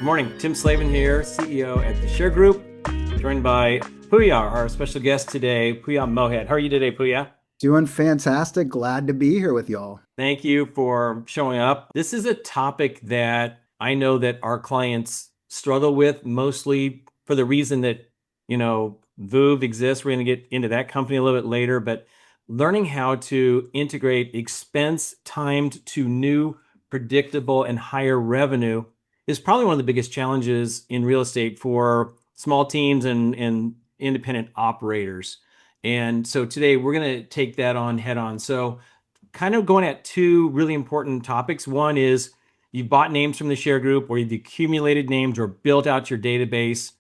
Good morning. Tim Slevin here, CEO at the Share Group, joined by Pooya, our special guest today, Pooya Mohead. How are you today, Pooya? Doing fantastic. Glad to be here with y'all. Thank you for showing up. This is a topic that I know that our clients struggle with, mostly for the reason that, VOUV exists. We're going to get into that company a little bit later, but learning how to integrate expense timed to new, predictable, and higher revenue is probably one of the biggest challenges in real estate for small teams and independent operators. And so today we're going to take that on head on. So kind of going at two really important topics. One is you bought names from the Share Group, or you've accumulated names or built out your database.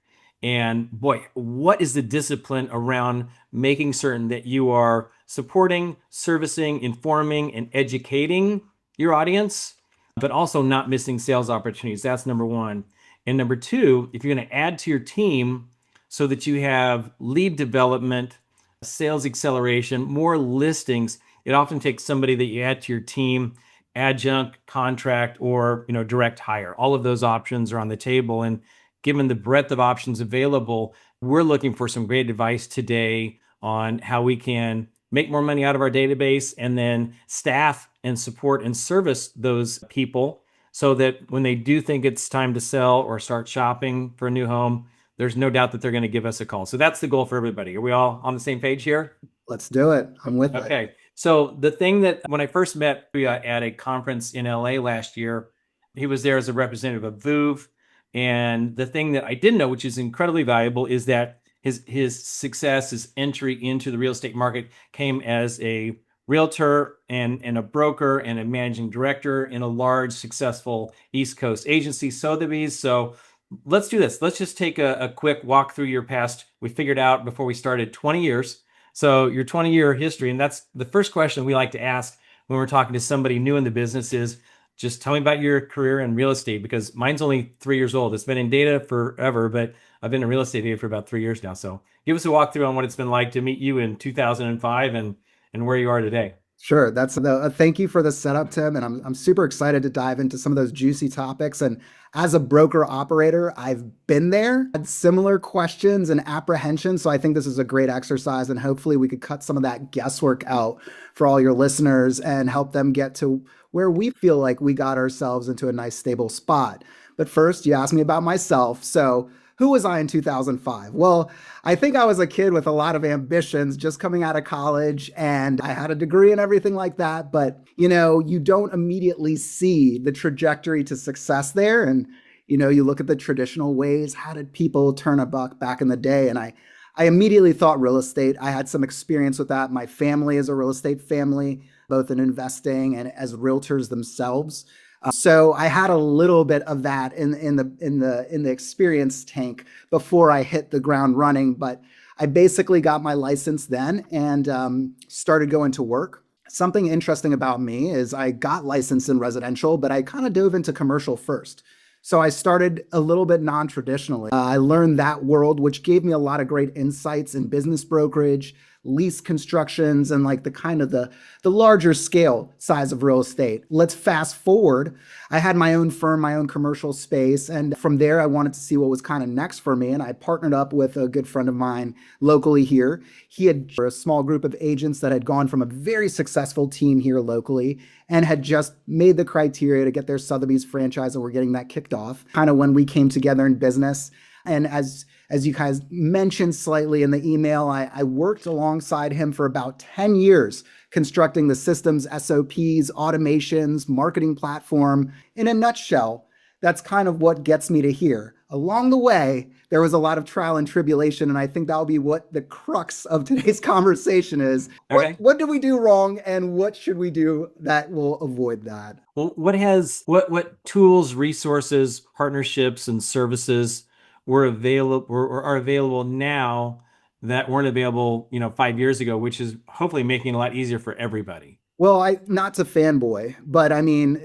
And boy, what is the discipline around making certain that you are supporting, servicing, informing, and educating your audience, but also not missing sales opportunities? That's number one. And number two, if you're going to add to your team so that you have lead development, sales acceleration, more listings, it often takes somebody that you add to your team, adjunct, contract, or direct hire. All of those options are on the table. And given the breadth of options available, we're looking for some great advice today on how we can make more money out of our database and then staff and support and service those people so that when they do think it's time to sell or start shopping for a new home, there's no doubt that they're going to give us a call. So that's the goal for everybody. Are we all on the same page here? Let's do it. I'm with it. Okay. So the thing that when I first met Pooya at a conference in LA last year, he was there as a representative of VOUV. And the thing that I didn't know, which is incredibly valuable, is that his success, his entry into the real estate market came as a realtor and a broker and a managing director in a large, successful East Coast agency, Sotheby's. So let's do this. Let's just take a quick walk through your past. We figured out before we started 20 years. So your 20-year history, and that's the first question we like to ask when we're talking to somebody new in the business is, just tell me about your career in real estate, because mine's only 3 years old. It's been in data forever, but I've been in real estate data for about 3 years now. So give us a walkthrough on what it's been like to meet you in 2005 and where you are today. Sure. Thank you for the setup, Tim. And I'm super excited to dive into some of those juicy topics. And as a broker operator, I've been there, had similar questions and apprehensions. So I think this is a great exercise. And hopefully we could cut some of that guesswork out for all your listeners and help them get to where we feel like we got ourselves into a nice, stable spot. But first, you asked me about myself. So who was I in 2005? Well, I think I was a kid with a lot of ambitions just coming out of college, and I had a degree and everything like that. But, you don't immediately see the trajectory to success there. And, you look at the traditional ways. How did people turn a buck back in the day? And I immediately thought real estate. I had some experience with that. My family is a real estate family, both in investing and as realtors themselves. So I had a little bit of that in the experience tank before I hit the ground running. But I basically got my license then and started going to work. Something interesting about me is I got licensed in residential, but I kind of dove into commercial first. So I started a little bit non-traditionally. I learned that world, which gave me a lot of great insights in business brokerage, lease constructions, and like the larger scale size of real estate. Let's fast forward. I had my own firm, my own commercial space. And from there, I wanted to see what was kind of next for me. And I partnered up with a good friend of mine locally here. He had a small group of agents that had gone from a very successful team here locally and had just made the criteria to get their Sotheby's franchise, and we're getting that kicked off kind of when we came together in business. And as you guys mentioned slightly in the email, I worked alongside him for about 10 years, constructing the systems, SOPs, automations, marketing platform. In a nutshell, that's kind of what gets me to here. Along the way, there was a lot of trial and tribulation, and I think that'll be what the crux of today's conversation is. Okay. What did we do wrong, and what should we do that will avoid that? Well, what tools, resources, partnerships, and services were available or are available now that weren't available, 5 years ago, which is hopefully making it a lot easier for everybody? Well, not to fanboy, but I mean,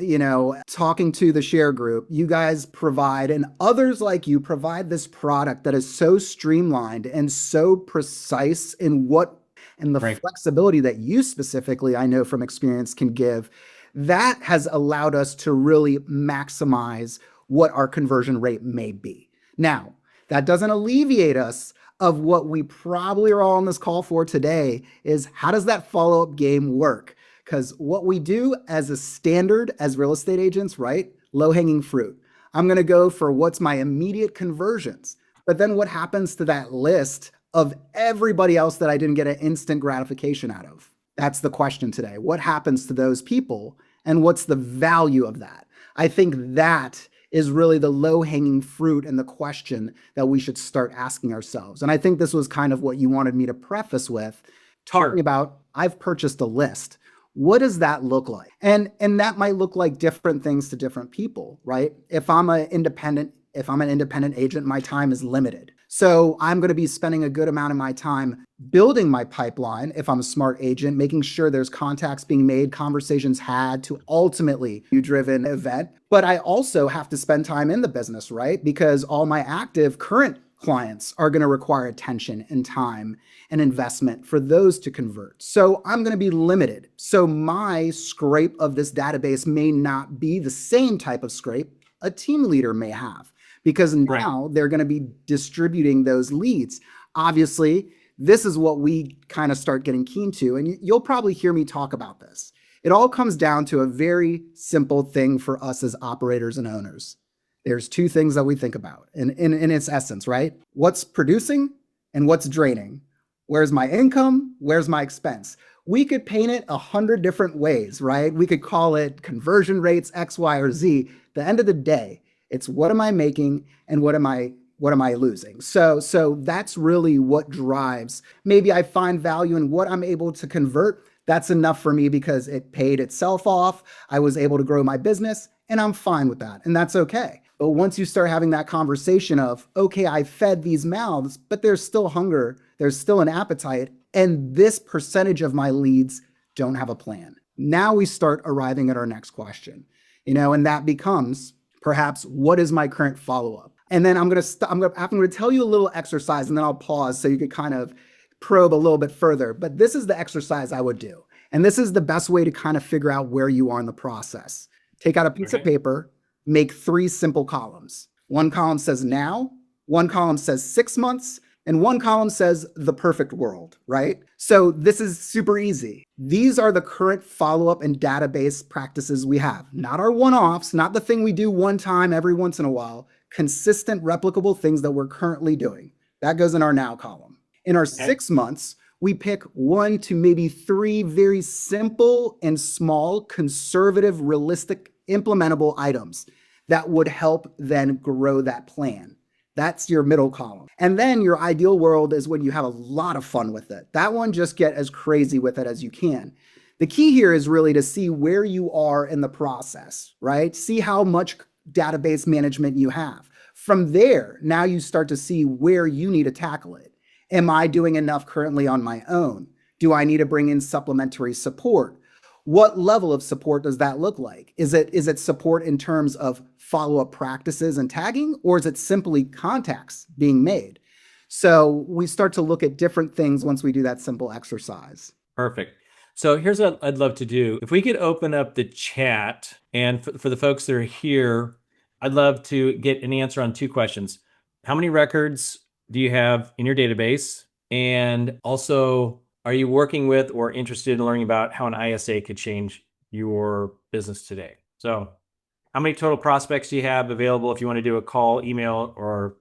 talking to the Share Group, you guys provide, and others like you provide this product that is so streamlined and so precise in and the Right. flexibility that you specifically, I know from experience, can give. That has allowed us to really maximize what our conversion rate may be. Now, that doesn't alleviate us of what we probably are all on this call for today is how does that follow-up game work? Because what we do as a standard as real estate agents, right? Low-hanging fruit. I'm going to go for what's my immediate conversions. But then what happens to that list of everybody else that I didn't get an instant gratification out of? That's the question today. What happens to those people and what's the value of that? I think that is really the low-hanging fruit and the question that we should start asking ourselves. And I think this was kind of what you wanted me to preface with, talking about, I've purchased a list. What does that look like? And that might look like different things to different people, right? If I'm an independent agent, my time is limited. So I'm going to be spending a good amount of my time building my pipeline if I'm a smart agent, making sure there's contacts being made, conversations had to ultimately be driven event. But I also have to spend time in the business, right? Because all my active current clients are going to require attention and time and investment for those to convert. So I'm going to be limited. So my scrape of this database may not be the same type of scrape a team leader may have, because now they're going to be distributing those leads. Obviously, this is what we kind of start getting keen to, and you'll probably hear me talk about this. It all comes down to a very simple thing for us as operators and owners. There's two things that we think about in its essence, right? What's producing and what's draining? Where's my income? Where's my expense? We could paint it 100 different ways, right? We could call it conversion rates, X, Y, or Z. At the end of the day, it's what am I making and what am I losing? So that's really what drives. Maybe I find value in what I'm able to convert. That's enough for me because it paid itself off. I was able to grow my business and I'm fine with that. And that's okay. But once you start having that conversation of, okay, I fed these mouths, but there's still hunger, there's still an appetite, and this percentage of my leads don't have a plan. Now we start arriving at our next question, and that becomes perhaps what is my current follow-up? And then I'm going to tell you a little exercise and then I'll pause so you could kind of probe a little bit further. But this is the exercise I would do. And this is the best way to kind of figure out where you are in the process. Take out a piece of paper, make 3 simple columns. One column says now, one column says 6 months, and one column says the perfect world, right? So this is super easy. These are the current follow-up and database practices we have. Not our one-offs, not the thing we do one time every once in a while, consistent, replicable things that we're currently doing. That goes in our now column. In our 6 months, we pick 1 to maybe 3 very simple and small, conservative, realistic, implementable items that would help then grow that plan. That's your middle column. And then your ideal world is when you have a lot of fun with it. That one, just get as crazy with it as you can. The key here is really to see where you are in the process, right? See how much database management you have. From there, now you start to see where you need to tackle it. Am I doing enough currently on my own? Do I need to bring in supplementary support? What level of support does that look like? Is it support in terms of follow-up practices and tagging, or is it simply contacts being made? So we start to look at different things once we do that simple exercise. Perfect. So here's what I'd love to do. If we could open up the chat, and for the folks that are here, I'd love to get an answer on 2 questions. How many records do you have in your database? And also, are you working with or interested in learning about how an ISA could change your business today? So how many total prospects do you have available if you want to do a call, email, or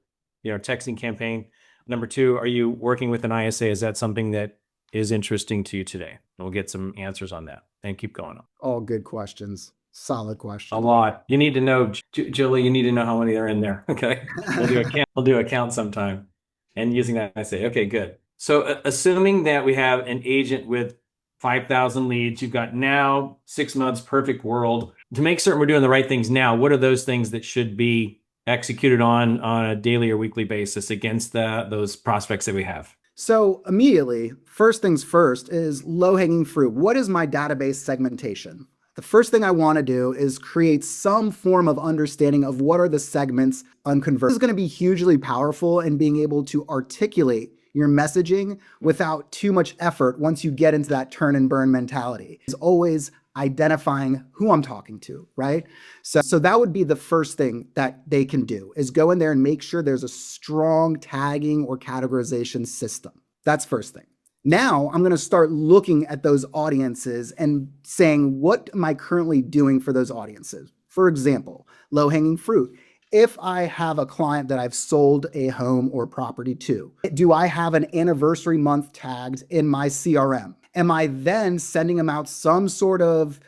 texting campaign? Number 2, are you working with an ISA? Is that something that is interesting to you today? And we'll get some answers on that and keep going on. All good questions. Solid question. A lot. You need to know, Julie, you need to know how many are in there. Okay. We'll do a count sometime and using that ISA. Okay, good. So assuming that we have an agent with 5,000 leads, you've got now 6 months, perfect world. To make certain we're doing the right things now, what are those things that should be executed on a daily or weekly basis against those prospects that we have? So immediately, first things first is low-hanging fruit. What is my database segmentation? The first thing I want to do is create some form of understanding of what are the segments unconverted. This is going to be hugely powerful in being able to articulate your messaging without too much effort once you get into that turn and burn mentality. It's always identifying who I'm talking to, right? So that would be the first thing that they can do is go in there and make sure there's a strong tagging or categorization system. That's first thing. Now I'm going to start looking at those audiences and saying, what am I currently doing for those audiences? For example, low hanging fruit. If I have a client that I've sold a home or property to, do I have an anniversary month tagged in my CRM? Am I then sending them out some sort of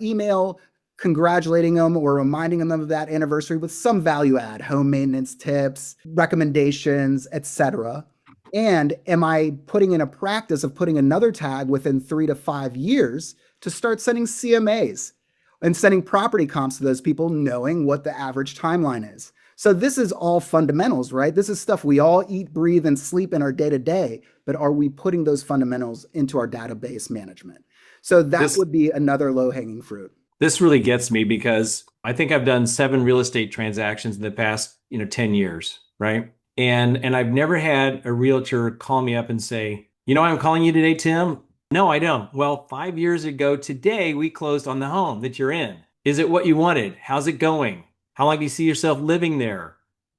email congratulating them or reminding them of that anniversary with some value add, home maintenance tips, recommendations, etc.? And am I putting in a practice of putting another tag within 3 to 5 years to start sending CMAs and sending property comps to those people, knowing what the average timeline is? So this is all fundamentals, right? This is stuff we all eat, breathe, and sleep in our day to day, but are we putting those fundamentals into our database management? So that This would be another low hanging fruit. this really gets me because I think I've done 7 real estate transactions in the past, 10 years, right? And I've never had a realtor call me up and say, why I'm calling you today, Tim? No, I don't. Well, 5 years ago today, we closed on the home that you're in. Is it what you wanted? How's it going? How long do you see yourself living there?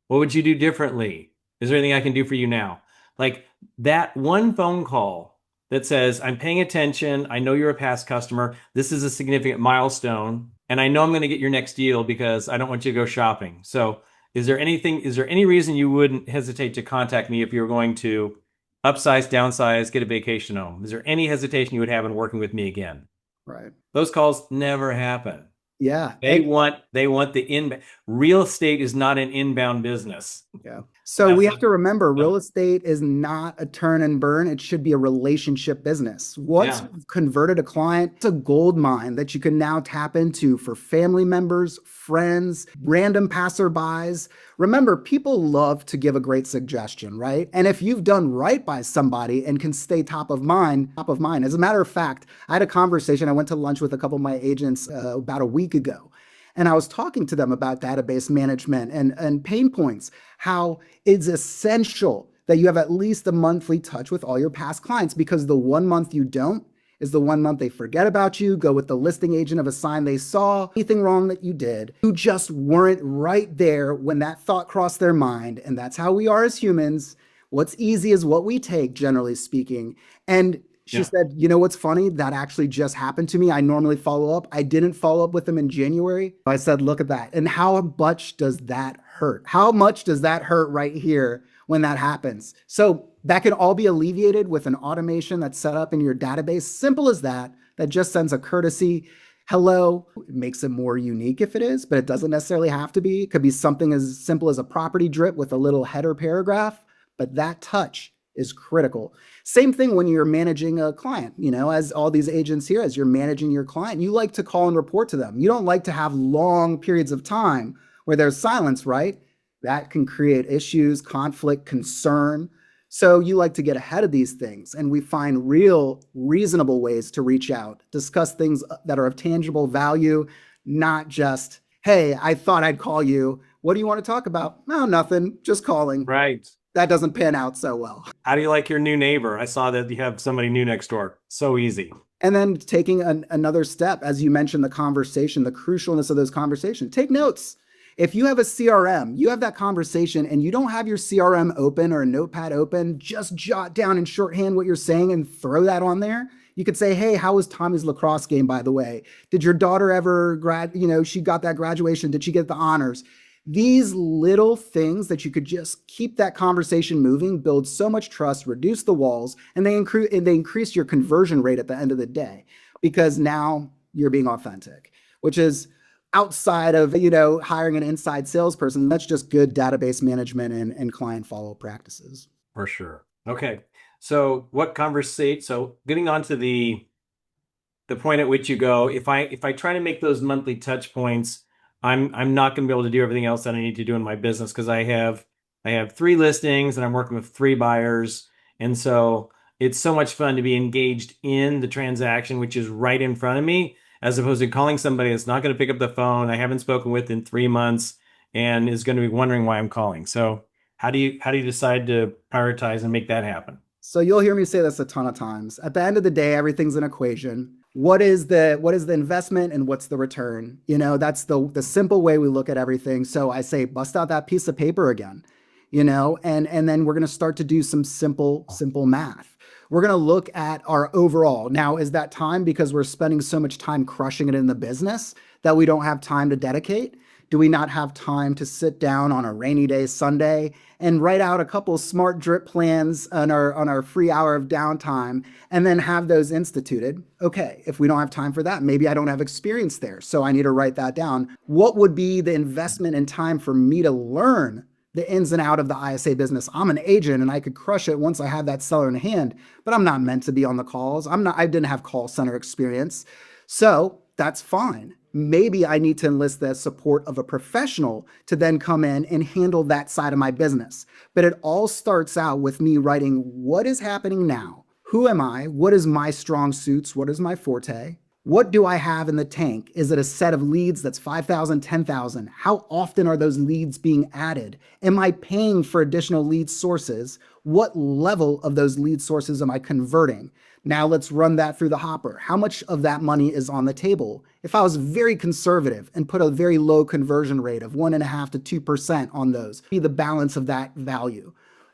What would you do differently? Is there anything I can do for you now? Like that one phone call that says, I'm paying attention. I know you're a past customer. This is a significant milestone. And I know I'm going to get your next deal because I don't want you to go shopping. So is there any reason you wouldn't hesitate to contact me if you were going to upsize, downsize, get a vacation home? Is there any hesitation you would have in working with me again? Right. Those calls never happen. Yeah. They want the inbound. Real estate is not an inbound business. Yeah. So That's we a- have to remember no. real estate is not a turn and burn. It should be a relationship business. Once Yeah. you've converted a client, it's a gold mine that you can now tap into for family members, friends, random passerbys. Remember, people love to give a great suggestion, right? And if you've done right by somebody and can stay top of mind, top of mind. As a matter of fact, I had a conversation. I went to lunch with a couple of my agents about a week ago. And I was talking to them about database management and pain points, how it's essential that you have at least a monthly touch with all your past clients, because the 1 month you don't is the 1 month they forget about you, go with the listing agent of a sign they saw, anything wrong that you did. You just weren't right there when that thought crossed their mind. And that's how we are as humans. What's easy is what we take, generally speaking. And she Yeah. said, you know what's funny? That actually just happened to me. I normally follow up. I didn't follow up with them in January. I said, look at that. And how much does that hurt? How much does that hurt right here when that happens? So that can all be alleviated with an automation that's set up in your database. Simple as that. That just sends a courtesy hello. It makes it more unique if it is, but it doesn't necessarily have to be. It could be something as simple as a property drip with a little header paragraph, but that touch is critical. Same thing when you're managing a client, as all these agents here, as you're managing your client, you like to call and report to them. You don't like to have long periods of time where there's silence, right? That can create issues, conflict, concern. So you like to get ahead of these things, and we find real, reasonable ways to reach out, discuss things that are of tangible value, not just, hey, I thought I'd call you. What do you want to talk about? No, nothing, just calling. Right. That doesn't pan out so well. How do you like your new neighbor? I saw that you have somebody new next door. So easy. And then taking another step, as you mentioned, the conversation, the crucialness of those conversations. Take notes. If you have a CRM, you have that conversation and you don't have your CRM open or a notepad open, just jot down in shorthand what you're saying and throw that on there. You could say, hey, how was Tommy's lacrosse game, by the way? Did your daughter ever she got that graduation? Did she get the honors? These little things that you could just keep that conversation moving, build so much trust, reduce the walls, and they increase your conversion rate at the end of the day, because now you're being authentic, which is outside of hiring an inside salesperson. That's just good database management and client follow practices. For sure. Okay. So getting on to the point at which you go, if I try to make those monthly touch points, I'm not going to be able to do everything else that I need to do in my business, because I have 3 listings and I'm working with 3 buyers. And so it's so much fun to be engaged in the transaction, which is right in front of me, as opposed to calling somebody that's not going to pick up the phone, I haven't spoken with in 3 months, and is going to be wondering why I'm calling. So how do you decide to prioritize and make that happen? So you'll hear me say this a ton of times. At the end of the day, everything's an equation. what is the investment and what's the return? That's the simple way we look at everything. So I say bust out that piece of paper again, and then we're going to start to do some simple math. We're going to look at our overall. Now, is that time because we're spending so much time crushing it in the business that we don't have time to dedicate? Do we not have time to sit down on a rainy day Sunday and write out a couple smart drip plans on our free hour of downtime and then have those instituted? Okay, if we don't have time for that, maybe I don't have experience there, so I need to write that down. What would be the investment in time for me to learn the ins and out of the ISA business? I'm an agent and I could crush it once I have that seller in hand, but I'm not meant to be on the calls. I didn't have call center experience. So that's fine. Maybe I need to enlist the support of a professional to then come in and handle that side of my business. But it all starts out with me writing what is happening now. Who am I? What is my strong suits? What is my forte? What do I have in the tank? Is it a set of leads that's 5,000, 10,000? How often are those leads being added? Am I paying for additional lead sources? What level of those lead sources am I converting? Now let's run that through the hopper. How much of that money is on the table? If I was very conservative and put a very low conversion rate of 1.5% to 2% on those, be the balance of that value.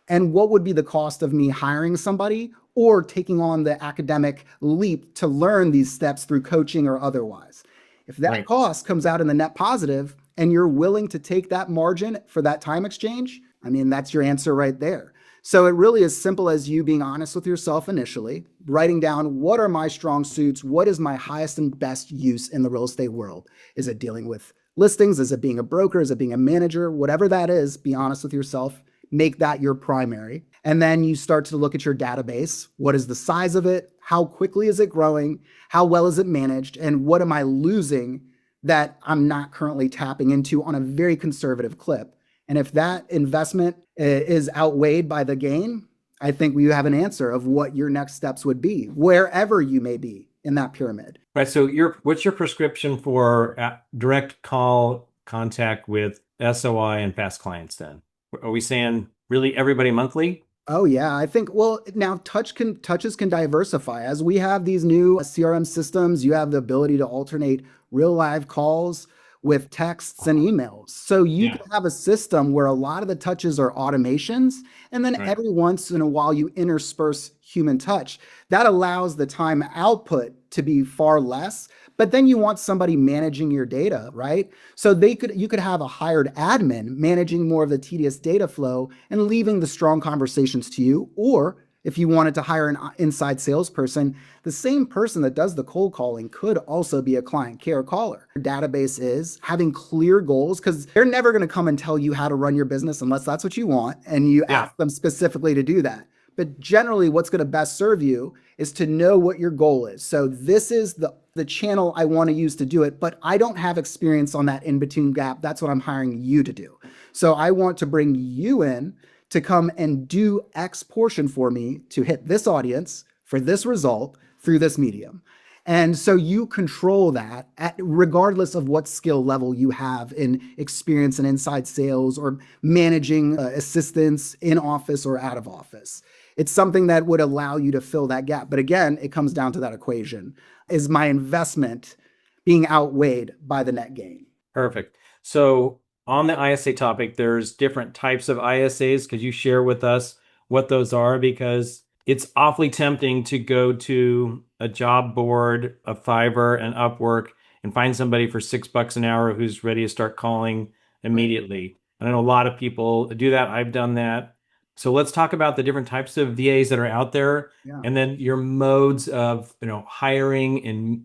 And what would be the cost of me hiring somebody or taking on the academic leap to learn these steps through coaching or otherwise? If that Right. cost comes out in the net positive and you're willing to take that margin for that time exchange, I mean, that's your answer right there. So it really is simple as you being honest with yourself initially, writing down what are my strong suits, what is my highest and best use in the real estate world? Is it dealing with listings? Is it being a broker? Is it being a manager? Whatever that is, be honest with yourself, make that your primary. And then you start to look at your database. What is the size of it? How quickly is it growing? How well is it managed? And what am I losing that I'm not currently tapping into on a very conservative clip? And if that investment is outweighed by the gain, I think we have an answer of what your next steps would be, wherever you may be in that pyramid. Right. So what's your prescription for direct call contact with SOI and fast clients then? Are we saying really everybody monthly? Oh yeah, I think well now touches can diversify as we have these new CRM systems. You have the ability to alternate real live calls with texts and emails. So you Yeah. could have a system where a lot of the touches are automations, and then Right. every once in a while you intersperse human touch. That allows the time output to be far less. But then you want somebody managing your data, right? So you could have a hired admin managing more of the tedious data flow and leaving the strong conversations to you. Or if you wanted to hire an inside salesperson, the same person that does the cold calling could also be a client care caller. Your database is having clear goals because they're never going to come and tell you how to run your business unless that's what you want and you Yeah. ask them specifically to do that. But generally, what's going to best serve you is to know what your goal is. So this is the channel I want to use to do it, but I don't have experience on that in between gap. That's what I'm hiring you to do. So I want to bring you in to come and do X portion for me to hit this audience for this result through this medium. And so you control that regardless of what skill level you have in experience in inside sales or managing assistants in office or out of office. It's something that would allow you to fill that gap. But again, it comes down to that equation. Is my investment being outweighed by the net gain? Perfect. So on the ISA topic, there's different types of ISAs. Could you share with us what those are? Because it's awfully tempting to go to a job board, a Fiverr, and Upwork, and find somebody for $6 an hour who's ready to start calling Right. immediately. And I know a lot of people do that. I've done that. So let's talk about the different types of VAs that are out there, Yeah. and then your modes of hiring, and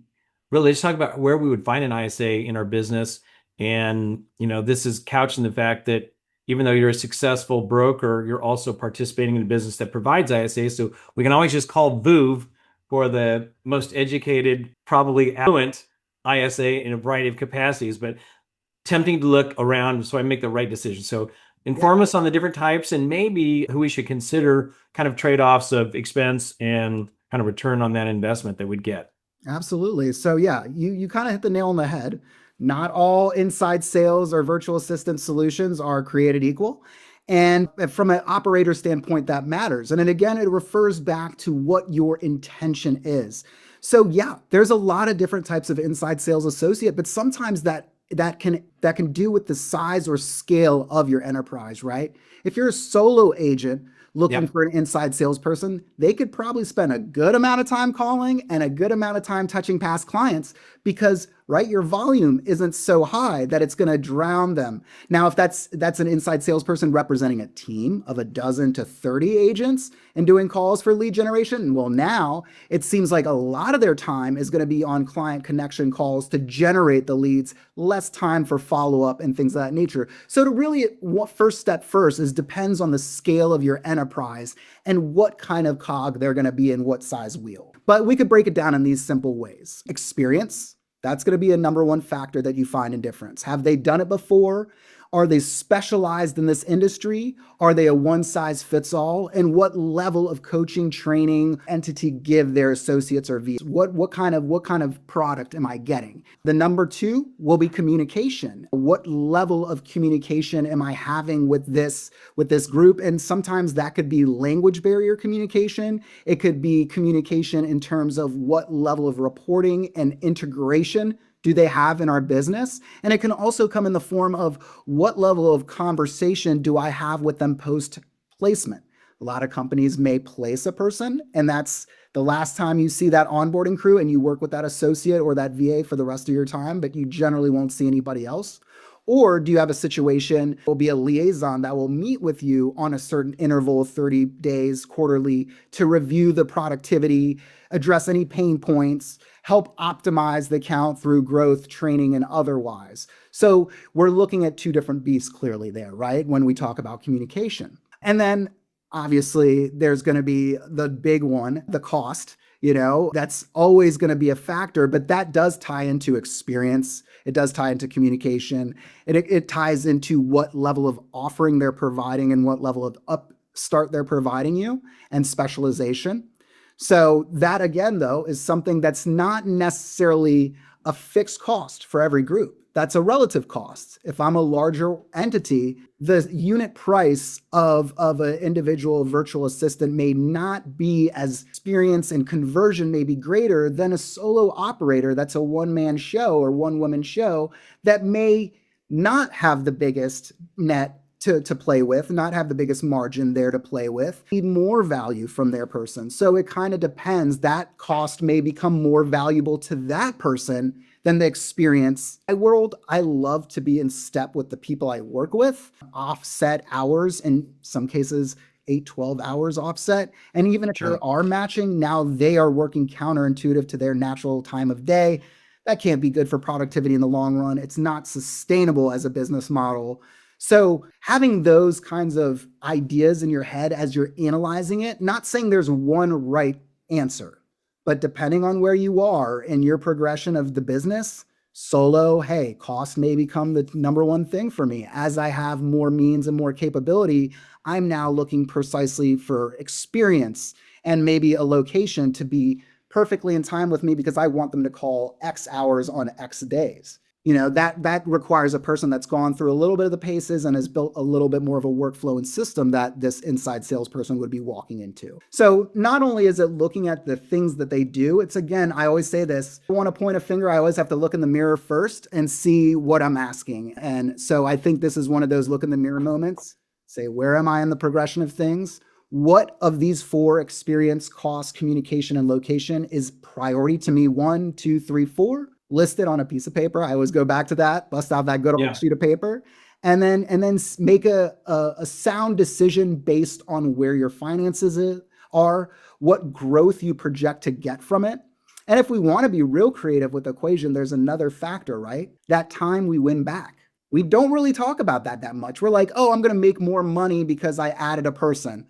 really just talk about where we would find an ISA in our business. And this is couched in the fact that even though you're a successful broker, you're also participating in a business that provides ISA. So we can always just call VOUV for the most educated, probably affluent ISA in a variety of capacities, but tempting to look around so I make the right decision. So Yeah. inform us on the different types and maybe who we should consider, kind of trade-offs of expense and kind of return on that investment that we'd get. Absolutely. So yeah, you kind of hit the nail on the head. Not all inside sales or virtual assistant solutions are created equal. And from an operator standpoint, that matters. And then again, it refers back to what your intention is. So yeah, there's a lot of different types of inside sales associate, but sometimes that can do with the size or scale of your enterprise, right? If you're a solo agent looking Yep. for an inside salesperson, they could probably spend a good amount of time calling and a good amount of time touching past clients because right, your volume isn't so high that it's going to drown them. Now, if that's an inside salesperson representing a team of a dozen to 30 agents and doing calls for lead generation, well, now it seems like a lot of their time is going to be on client connection calls to generate the leads, less time for follow up and things of that nature. So, to really, what first step first is depends on the scale of your enterprise and what kind of cog they're going to be in, what size wheel. But we could break it down in these simple ways: experience. That's going to be a number one factor that you find in difference. Have they done it before? Are they specialized in this industry? Are they a one size fits all? And what level of coaching, training, entity give their associates or VAs? What kind of product am I getting? The number two will be communication. What level of communication am I having with this group? And sometimes that could be language barrier communication. It could be communication in terms of what level of reporting and integration do they have in our business? And it can also come in the form of what level of conversation do I have with them post placement? A lot of companies may place a person, and that's the last time you see that onboarding crew, and you work with that associate or that VA for the rest of your time, but you generally won't see anybody else. Or do you have a situation, will be a liaison that will meet with you on a certain interval of 30 days, quarterly, to review the productivity, address any pain points, help optimize the account through growth, training, and otherwise. So we're looking at two different beasts clearly there, right? When we talk about communication. And then obviously there's going to be the big one, the cost. That's always going to be a factor, but that does tie into experience. It does tie into communication. It ties into what level of offering they're providing and what level of upstart they're providing you and specialization. So that again, though, is something that's not necessarily a fixed cost for every group. That's a relative cost. If I'm a larger entity, the unit price of an individual virtual assistant may not be as experience and conversion may be greater than a solo operator that's a one-man show or one-woman show that may not have the biggest net to play with, not have the biggest margin there to play with, need more value from their person. So it kind of depends. That cost may become more valuable to that person than the experience. In my world, I love to be in step with the people I work with, offset hours, in some cases, 8-12 hours offset. And even if they are matching, now they are working counterintuitive to their natural time of day. That can't be good for productivity in the long run. It's not sustainable as a business model. So having those kinds of ideas in your head as you're analyzing it, not saying there's one right answer, but depending on where you are in your progression of the business, solo, hey, cost may become the number one thing for me. As I have more means and more capability, I'm now looking precisely for experience and maybe a location to be perfectly in time with me because I want them to call X hours on X days. That requires a person that's gone through a little bit of the paces and has built a little bit more of a workflow and system that this inside salesperson would be walking into. So not only is it looking at the things that they do, it's, again, I always say this: I want to point a finger, I always have to look in the mirror first and see what I'm asking. And so I think this is one of those look in the mirror moments. Say, where am I in the progression of things? What of these four: experience, cost, communication, and location is priority to me? 1, 2, 3, 4. List it on a piece of paper. I always go back to that, bust out that good old sheet of paper, and then make a sound decision based on where your finances are, what growth you project to get from it. And if we want to be real creative with the equation, there's another factor, right? That time we win back. We don't really talk about that much. We're like, oh, I'm going to make more money because I added a person.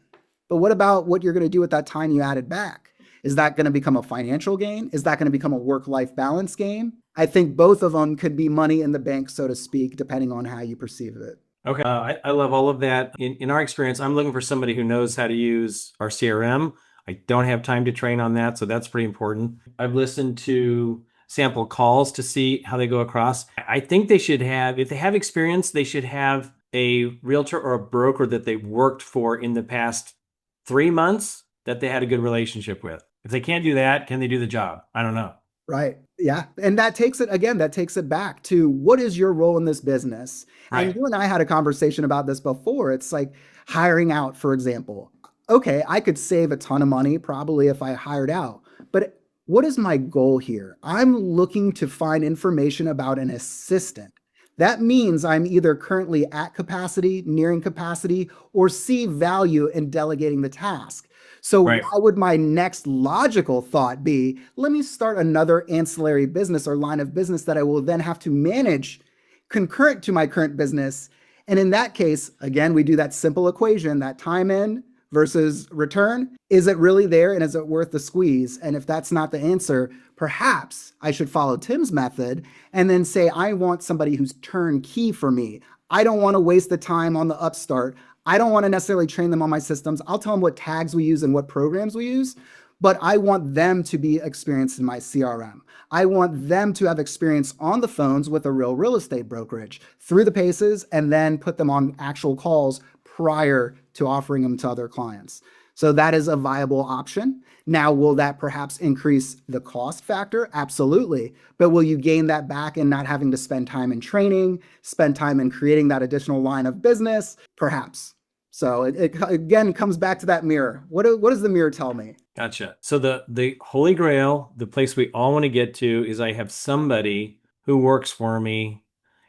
But what about what you're going to do with that time you added back? Is that going to become a financial gain? Is that going to become a work-life balance gain? I think both of them could be money in the bank, so to speak, depending on how you perceive it. Okay. I love all of that. In our experience, I'm looking for somebody who knows how to use our CRM. I don't have time to train on that, so that's pretty important. I've listened to sample calls to see how they go across. I think they should have, if they have experience, they should have a realtor or a broker that they worked for in the past 3 months that they had a good relationship with. If they can't do that, can they do the job? I don't know. Right. Yeah. And that takes it again, that takes it back to what is your role in this business? And Right. you and I had a conversation about this before. It's like hiring out, for example. Okay, I could save a ton of money probably if I hired out. But what is my goal here? I'm looking to find information about an assistant. That means I'm either currently at capacity, nearing capacity, or see value in delegating the task. So, Right. why would my next logical thought be, let me start another ancillary business or line of business that I will then have to manage concurrent to my current business? And in that case, again, we do that simple equation, that time in versus return. Is it really there and is it worth the squeeze? And if that's not the answer, perhaps I should follow Tim's method and then say, I want somebody who's turnkey for me. I don't want to waste the time on the upstart. I don't want to necessarily train them on my systems. I'll tell them what tags we use and what programs we use, but I want them to be experienced in my CRM. I want them to have experience on the phones with a real estate brokerage through the paces and then put them on actual calls prior to offering them to other clients. So that is a viable option. Now, will that perhaps increase the cost factor? Absolutely. But will you gain that back in not having to spend time in training, spend time in creating that additional line of business? Perhaps. So it again comes back to that mirror. What does the mirror tell me? Gotcha. So the holy grail, the place we all want to get to is I have somebody who works for me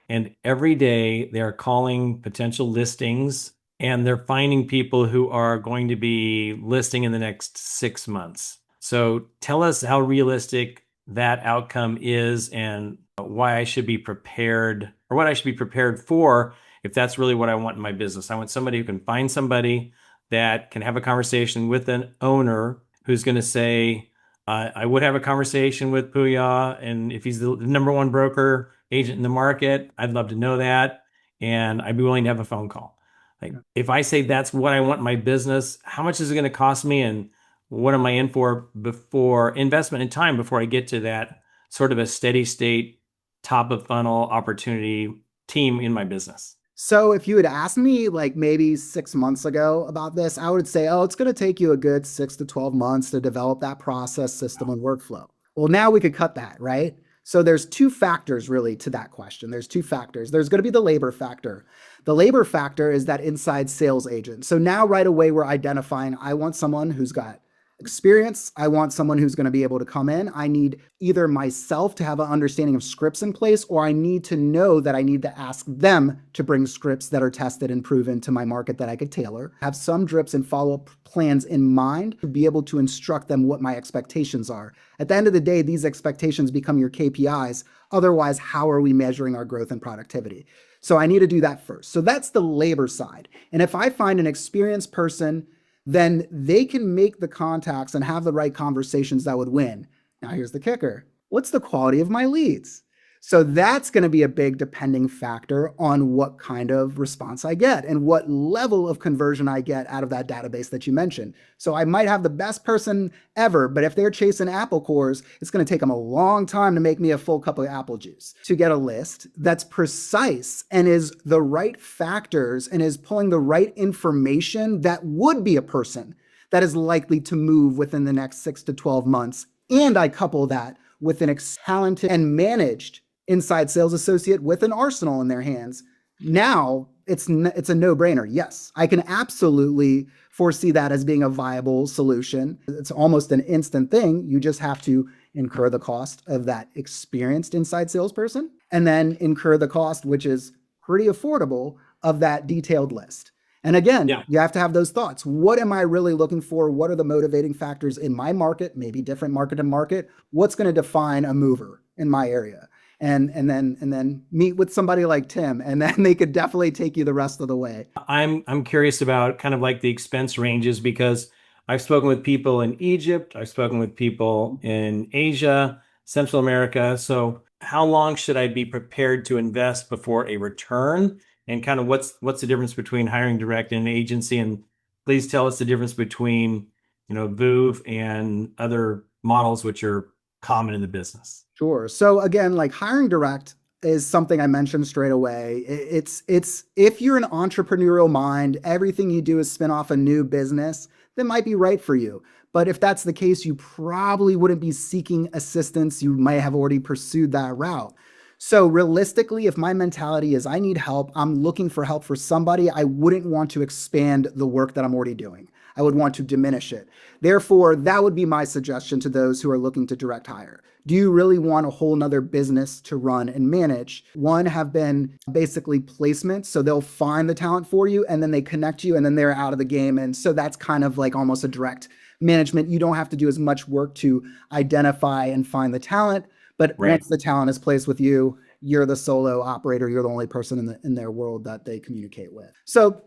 and every day they're calling potential listings and they're finding people who are going to be listing in the next 6 months. So tell us how realistic that outcome is and why I should be prepared or what I should be prepared for if that's really what I want in my business. I want somebody who can find somebody that can have a conversation with an owner who's going to say, I would have a conversation with Pooya, and if he's the number one broker agent in the market, I'd love to know that, and I'd be willing to have a phone call. Like, if I say that's what I want in my business, how much is it going to cost me, and what am I in for before investment and time before I get to that sort of a steady state, top of funnel opportunity team in my business? So if you had asked me like maybe 6 months ago about this, I would say, oh, it's going to take you a good 6 to 12 months to develop that process, system, and workflow. Well, now we could cut that, right? So there's two factors really to that question. There's two factors. There's going to be the labor factor. The labor factor is that inside sales agent. So now right away we're identifying I want someone who's got experience. I want someone who's going to be able to come in. I need either myself to have an understanding of scripts in place, or I need to know that I need to ask them to bring scripts that are tested and proven to my market that I could tailor. Have some drips and follow-up plans in mind to be able to instruct them what my expectations are. At the end of the day, these expectations become your KPIs. Otherwise, how are we measuring our growth and productivity? So I need to do that first. So that's the labor side. And if I find an experienced person, then they can make the contacts and have the right conversations that would win. Now, here's the kicker. What's the quality of my leads? So that's going to be a big depending factor on what kind of response I get and what level of conversion I get out of that database that you mentioned. So I might have the best person ever, but if they're chasing apple cores, it's going to take them a long time to make me a full cup of apple juice. To get a list that's precise and is the right factors and is pulling the right information that would be a person that is likely to move within the next 6 to 12 months. And I couple that with an talented and managed inside sales associate with an arsenal in their hands. Now it's a no-brainer. Yes, I can absolutely foresee that as being a viable solution. It's almost an instant thing. You just have to incur the cost of that experienced inside salesperson and then incur the cost, which is pretty affordable, of that detailed list. And again, Yeah. you have to have those thoughts. What am I really looking for? What are the motivating factors in my market? Maybe different market to market. What's going to define a mover in my area? And then meet with somebody like Tim, and then they could definitely take you the rest of the way. I'm curious about kind of like the expense ranges because I've spoken with people in Egypt, I've spoken with people in Asia, Central America. So how long should I be prepared to invest before a return? And kind of what's the difference between hiring direct and an agency? And please tell us the difference between, VOUV and other models which are common in the business. Sure. So again, like hiring direct is something I mentioned straight away. It's if you're an entrepreneurial mind, everything you do is spin off a new business, that might be right for you. But if that's the case, you probably wouldn't be seeking assistance. You might have already pursued that route. So realistically, if my mentality is I need help, I'm looking for help for somebody, I wouldn't want to expand the work that I'm already doing. I would want to diminish it. Therefore, that would be my suggestion to those who are looking to direct hire. Do you really want a whole nother business to run and manage? One have been basically placements. So they'll find the talent for you and then they connect you and then they're out of the game. And so that's kind of like almost a direct management. You don't have to do as much work to identify and find the talent. But Right. once the talent is placed with you, you're the solo operator. You're the only person in their world that they communicate with. So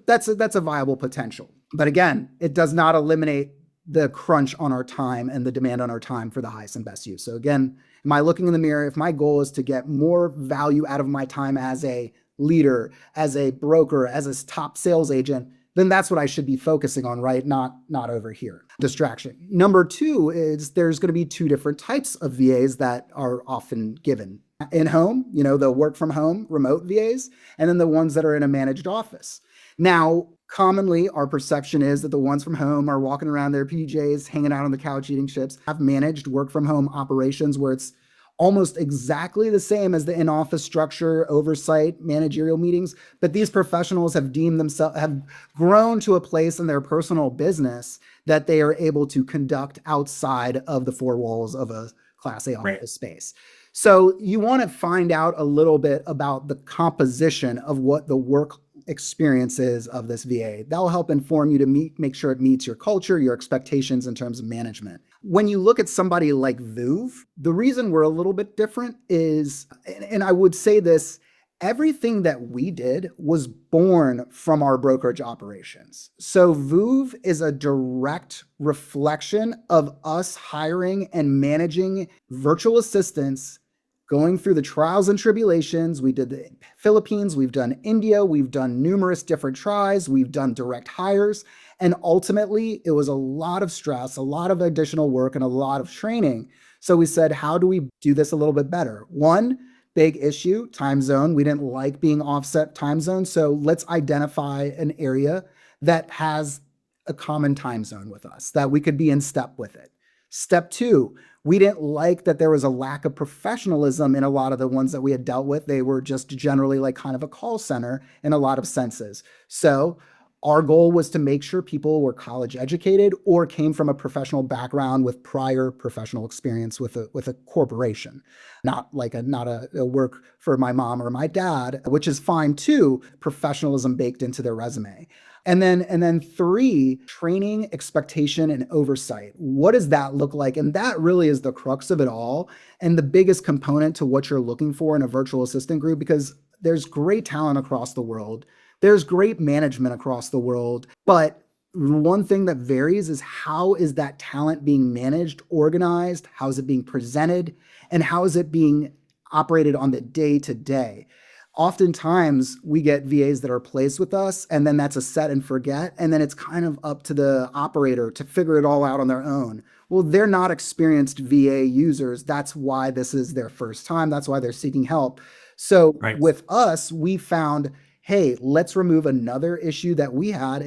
that's a viable potential. But again, it does not eliminate the crunch on our time and the demand on our time for the highest and best use. So again, am I looking in the mirror? If my goal is to get more value out of my time as a leader, as a broker, as a top sales agent, then that's what I should be focusing on, right? Not over here. Distraction. Number two is there's going to be two different types of VAs that are often given. In-home, the work from home, remote VAs, and then the ones that are in a managed office. Now, commonly, our perception is that the ones from home are walking around their PJs, hanging out on the couch, eating chips. I've managed work from home operations where it's almost exactly the same as the in-office structure, oversight, managerial meetings. But these professionals have have grown to a place in their personal business that they are able to conduct outside of the four walls of a Class A office space. So you want to find out a little bit about the composition of what the work experience is of this VA. That will help inform you to make sure it meets your culture, your expectations in terms of management. When you look at somebody like VOUV, the reason we're a little bit different is, and I would say this, everything that we did was born from our brokerage operations. So VOUV is a direct reflection of us hiring and managing virtual assistants, going through the trials and tribulations. We did the Philippines, we've done India, we've done numerous different tries, we've done direct hires. And ultimately, it was a lot of stress, a lot of additional work, and a lot of training. So we said, how do we do this a little bit better? One big issue, time zone. We didn't like being offset time zone. So let's identify an area that has a common time zone with us, that we could be in step with it. Step two, we didn't like that there was a lack of professionalism in a lot of the ones that we had dealt with. They were just generally like kind of a call center in a lot of senses. So our goal was to make sure people were college educated or came from a professional background with prior professional experience with a corporation, not a work for my mom or my dad, which is fine too. Professionalism baked into their resume. And then three, training, expectation, and oversight. What does that look like? And that really is the crux of it all and the biggest component to what you're looking for in a virtual assistant group, because there's great talent across the world. There's great management across the world. But one thing that varies is how is that talent being managed, organized? How is it being presented? And how is it being operated on the day-to-day? Oftentimes we get VAs that are placed with us and then that's a set and forget. And then it's kind of up to the operator to figure it all out on their own. Well, they're not experienced VA users. That's why this is their first time. That's why they're seeking help. So with us, we found, hey, let's remove another issue that we had.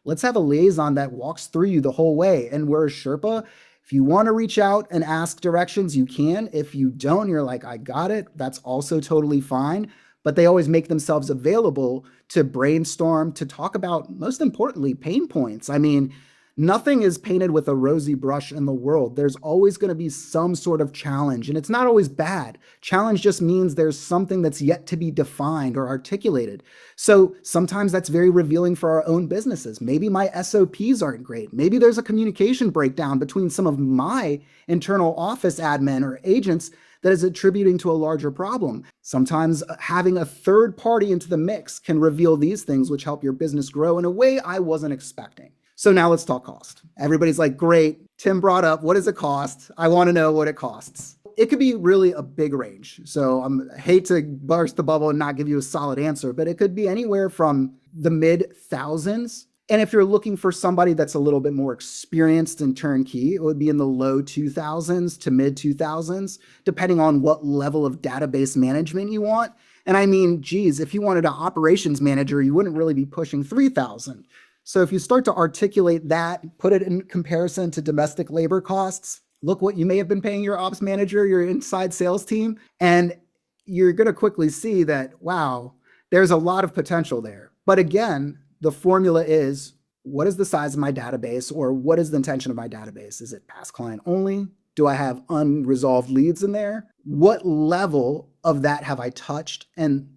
Let's have a liaison that walks through you the whole way. And we're a Sherpa. If you want to reach out and ask directions, you can. If you don't, you're like, I got it. That's also totally fine. But they always make themselves available to brainstorm, to talk about, most importantly, pain points. I mean, nothing is painted with a rosy brush in the world. There's always going to be some sort of challenge, and it's not always bad. Challenge just means there's something that's yet to be defined or articulated. So sometimes that's very revealing for our own businesses. Maybe my SOPs aren't great. Maybe there's a communication breakdown between some of my internal office admin or agents that is attributing to a larger problem. Sometimes having a third party into the mix can reveal these things, which help your business grow in a way I wasn't expecting. So now let's talk cost. Everybody's like, great, Tim brought up, what does it cost? I want to know what it costs. It could be really a big range. So I hate to burst the bubble and not give you a solid answer, but it could be anywhere from the mid thousands. And if you're looking for somebody that's a little bit more experienced in turnkey, it would be in the low 2000s to mid 2000s, depending on what level of database management you want. And I mean, geez, if you wanted an operations manager, you wouldn't really be pushing 3,000. So if you start to articulate that, put it in comparison to domestic labor costs, look what you may have been paying your ops manager, your inside sales team, and you're going to quickly see that, wow, there's a lot of potential there. But again, the formula is, what is the size of my database, or what is the intention of my database? Is it past client only? Do I have unresolved leads in there? What level of that have I touched? And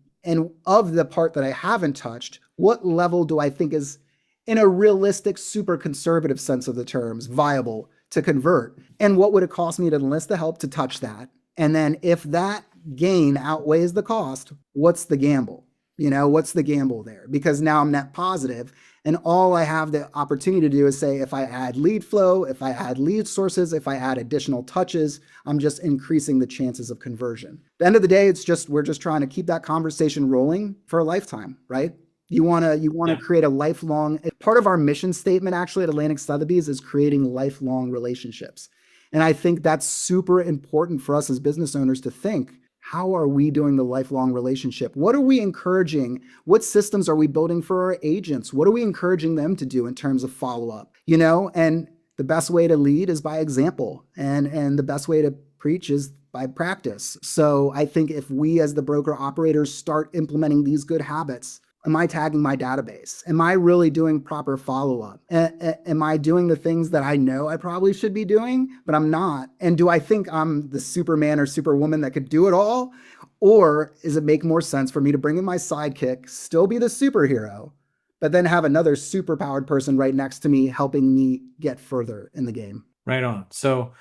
of the part that I haven't touched, what level do I think is, in a realistic, super conservative sense of the terms, viable to convert? And what would it cost me to enlist the help to touch that? And then if that gain outweighs the cost, what's the gamble? What's the gamble there? Because now I'm net positive, and all I have the opportunity to do is say, if I add lead flow, if I add lead sources, if I add additional touches, I'm just increasing the chances of conversion. At the end of the day, we're just trying to keep that conversation rolling for a lifetime, right? You want to create a lifelong, part of our mission statement actually at Atlantic Sotheby's is creating lifelong relationships. And I think that's super important for us as business owners to think, how are we doing the lifelong relationship? What are we encouraging? What systems are we building for our agents? What are we encouraging them to do in terms of follow-up? And the best way to lead is by example, and the best way to preach is by practice. So I think if we as the broker operators start implementing these good habits, am I tagging my database? Am I really doing proper follow-up? Am I doing the things that I know I probably should be doing, but I'm not? And do I think I'm the Superman or Superwoman that could do it all? Or does it make more sense for me to bring in my sidekick, still be the superhero, but then have another superpowered person right next to me helping me get further in the game? Right on. So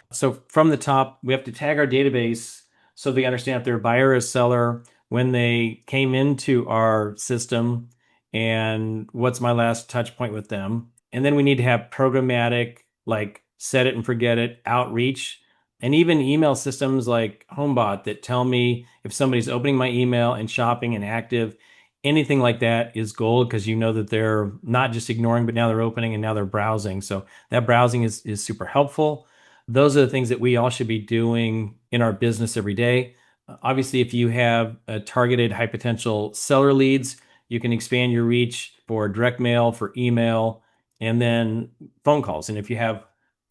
from the top, we have to tag our database so they understand if they're a buyer or a seller, when they came into our system, and what's my last touch point with them. And then we need to have programmatic, like set it and forget it, outreach, and even email systems like HomeBot that tell me if somebody's opening my email and shopping and active. Anything like that is gold, because you know that they're not just ignoring, but now they're opening and now they're browsing. So that browsing is super helpful. Those are the things that we all should be doing in our business every day. Obviously, if you have a targeted high potential seller leads, you can expand your reach for direct mail, for email, and then phone calls. And if you have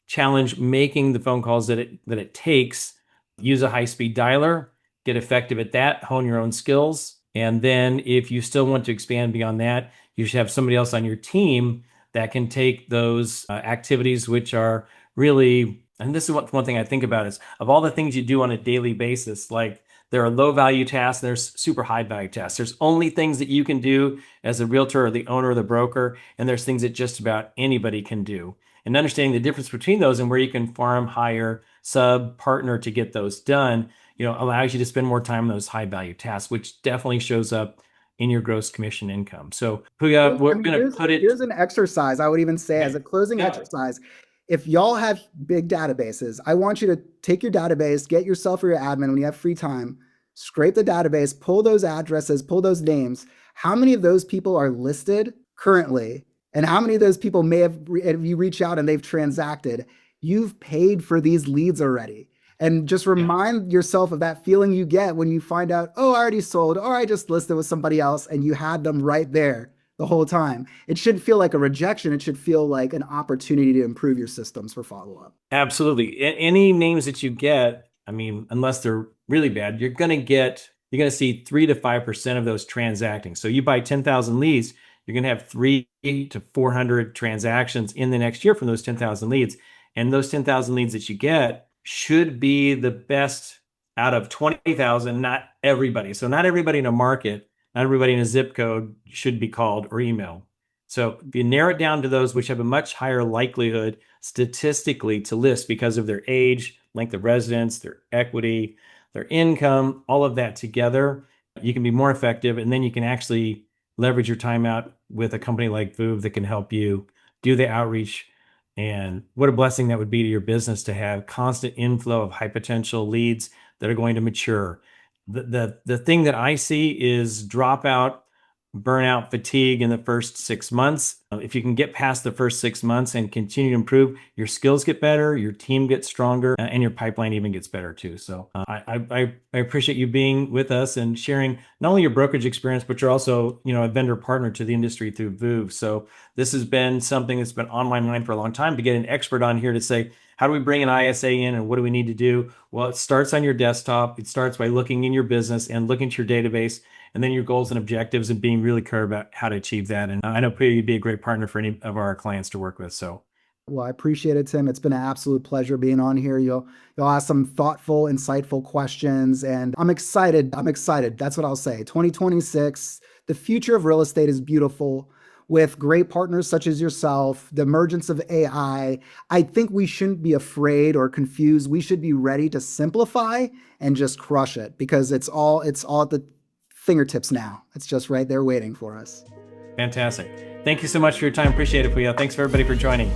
challenge making the phone calls that it takes, use a high speed dialer, get effective at that, hone your own skills. And then if you still want to expand beyond that, you should have somebody else on your team that can take those activities, which are really, and this is one thing I think about is, of all the things you do on a daily basis, like there are low value tasks, there's super high value tasks. There's only things that you can do as a realtor or the owner or the broker, and there's things that just about anybody can do. And understanding the difference between those and where you can farm, hire, sub, partner to get those done, allows you to spend more time on those high value tasks, which definitely shows up in your gross commission income. So Pooya, Well, we're I mean, going to put it. here's an exercise I would even say as Okay. a closing Yeah. exercise. If y'all have big databases, I want you to take your database, get yourself or your admin when you have free time, scrape the database, pull those addresses, pull those names. How many of those people are listed currently? And how many of those people may have, if you reach out and they've transacted, you've paid for these leads already. And just Yeah. remind yourself of that feeling you get when you find out, oh, I already sold, or I just listed with somebody else, and you had them right there the whole time. It shouldn't feel like a rejection. It should feel like an opportunity to improve your systems for follow-up. Absolutely. Any names that you get, I mean, unless they're really bad, you're going to see 3 to 5% of those transacting. So you buy 10,000 leads, you're going to have 3 to 400 transactions in the next year from those 10,000 leads. And those 10,000 leads that you get should be the best out of 20,000, not everybody. So not everybody in a market, not everybody in a zip code should be called or emailed. So if you narrow it down to those which have a much higher likelihood statistically to list because of their age, length of residence, their equity, their income, all of that together, you can be more effective. And then you can actually leverage your time out with a company like VOUV that can help you do the outreach. And what a blessing that would be to your business to have constant inflow of high potential leads that are going to mature. The thing that I see is dropout burnout, fatigue in the first 6 months. If you can get past the first 6 months and continue to improve, your skills get better, your team gets stronger, and your pipeline even gets better too. So I appreciate you being with us and sharing not only your brokerage experience, but you're also, a vendor partner to the industry through VOUV. So this has been something that's been on my mind for a long time, to get an expert on here to say, how do we bring an ISA in and what do we need to do? Well, it starts on your desktop. It starts by looking in your business and looking at your database, and then your goals and objectives, and being really clear about how to achieve that. And I know, Pooya, you'd be a great partner for any of our clients to work with. So Well, I appreciate it, Tim. It's been an absolute pleasure being on here. You'll ask some thoughtful, insightful questions, and I'm excited. I'm excited. That's what I'll say. 2026, the future of real estate is beautiful. With great partners such as yourself, the emergence of AI, I think we shouldn't be afraid or confused. We should be ready to simplify and just crush it, because it's all at the fingertips now. It's just right there waiting for us. fantastic. Thank you so much for your time. Appreciate it, Pooya. Thanks for everybody for joining.